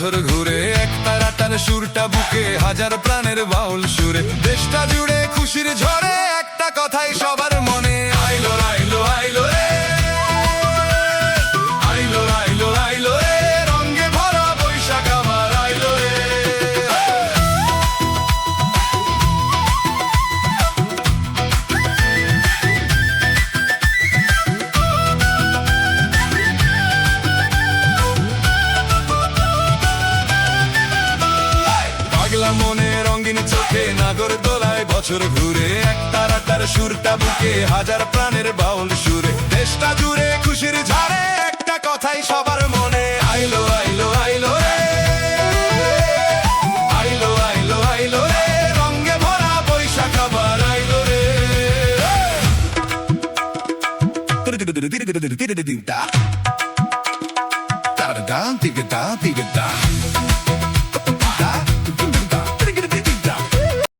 বছর ঘুরে এক তারাটার সুরটা বুকে হাজার প্রাণের বাউল সুরে দেশটা জুড়ে খুশির ঝড়ে একটা কথাই সবার মনে আইলো আইলো আইলো রে আইলো আইলো আইলো রে রঙে ভরা বৈশাখ আমার আইলো রে পাগলা মনে রঙিন চোখে নাগর দোলায় বছর ঘুরে এক তারাটার সুরটা বুকে হাজার প্রাণের বাউল সুরে দেশটা জুড়ে খুশির ঝাড়ে একটা কথাই সবার মনে আইলো আইলো আইলো রে আইলো আইলো আইলো রে রঙে ভরা বৈশাখ আবার আইলো রে da da da da da da da da